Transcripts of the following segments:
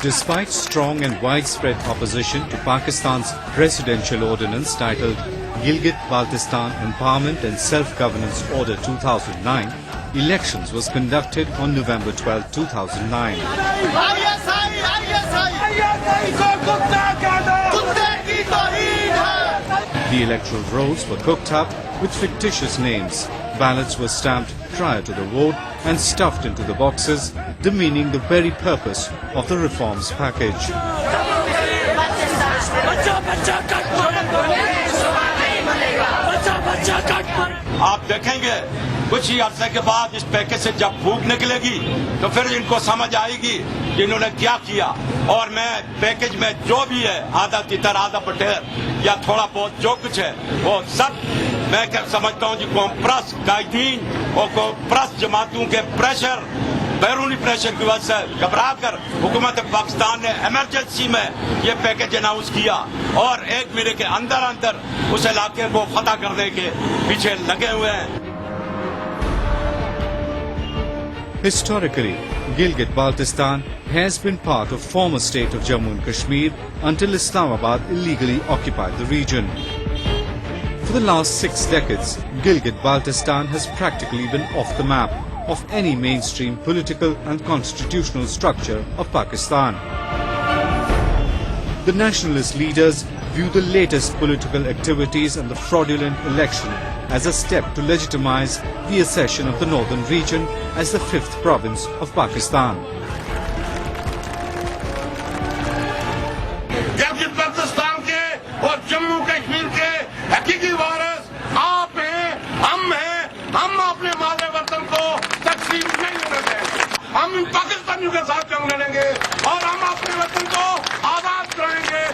Despite strong and widespread opposition to Pakistan's presidential ordinance titled Gilgit-Baltistan Empowerment and Self-Governance Order 2009, elections was conducted on November 12, 2009. The electoral rolls were cooked up with fictitious names. Ballots were stamped prior to the vote and stuffed into the boxes, demeaning the very purpose of the reforms package. आप देखेंगे कुछ ही अरसे के बाद इस package से जब फूक निकलेगी तो फिर इनको समझ आएगी कि इन्होंने क्या किया। और मैं पैकेज में जो भी है आधा तितर आधा पटेर या थोड़ा बहुत जो कुछ है वो सब मैं समझता हूँ जी कॉम्प्रेस कायदीन और कॉम्प्रेस जमातों के प्रेशर बैरूनी प्रेशर की वजह से घबरा कर हुकूमत पाकिस्तान ने इमरजेंसी में ये पैकेज अनाउंस किया और एक महीने के अंदर अंदर उस इलाके को फतह करने के पीछे लगे हुए हैं। Historically, Gilgit-Baltistan has been part of former state of Jammu and Kashmir until Islamabad illegally occupied the region. For the last 6 decades, Gilgit-Baltistan has practically been off the map of any mainstream political and constitutional structure of Pakistan. The nationalist leaders view the latest political activities and the fraudulent election as a step to legitimize the accession of the northern region as the 5th province of Pakistan. Gilgit-Baltistan के और जम्मू कश्मीर के हकीकी वारिस आप हैं, हम अपने मादे वतन को तकसीम नहीं होने देंगे। हम पाकिस्तानियों के साथ जंग लड़ेंगे और हम अपने वतन को आजाद कराएंगे।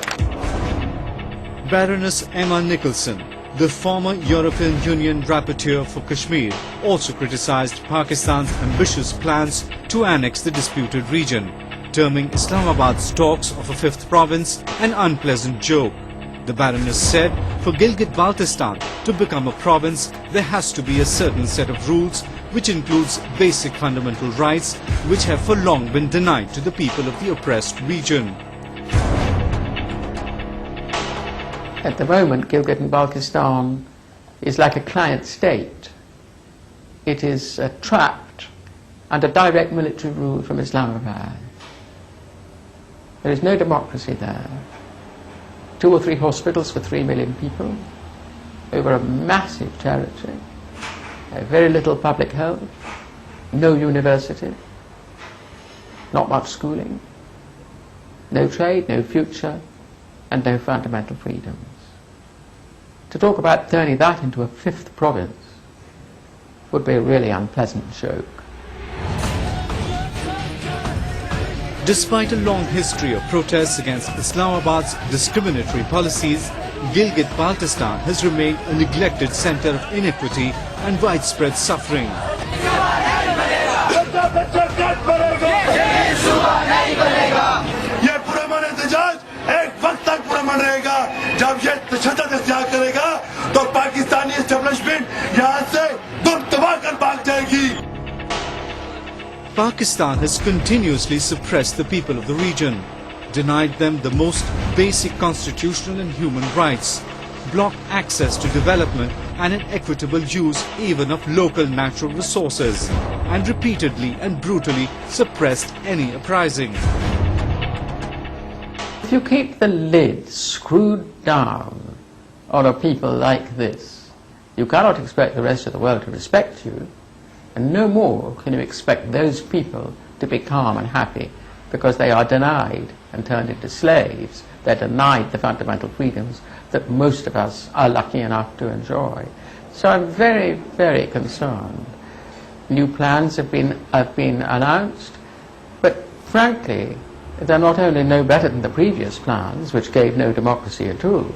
Baroness Emma Nicholson, the former European Union rapporteur for Kashmir, also criticized Pakistan's ambitious plans to annex the disputed region, terming Islamabad's talks of a 5th province an unpleasant joke. The Baroness said for Gilgit-Baltistan to become a province, there has to be a certain set of rules which includes basic fundamental rights which have for long been denied to the people of the oppressed region. At the moment, Gilgit and Baltistan is like a client state. It is trapped under direct military rule from Islamabad. There is no democracy there. 2 or 3 hospitals for 3 million people over a massive territory. Very little public health, no university, not much schooling, no trade, no future, and no fundamental freedoms. To talk about turning that into a 5th province would be a really unpleasant joke. Despite a long history of protests against Islamabad's discriminatory policies, Gilgit-Baltistan has remained a neglected center of inequity and widespread suffering. Pakistan has continuously suppressed the people of the region, denied them the most basic constitutional and human rights, blocked access to development and an equitable use even of local natural resources, and repeatedly and brutally suppressed any uprising. If you keep the lid screwed down on a people like this, you cannot expect the rest of the world to respect you. And no more can you expect those people to be calm and happy because they are denied and turned into slaves. They're denied the fundamental freedoms that most of us are lucky enough to enjoy. So I'm very, very concerned. New plans have been announced, but frankly, they're not only no better than the previous plans, which gave no democracy at all,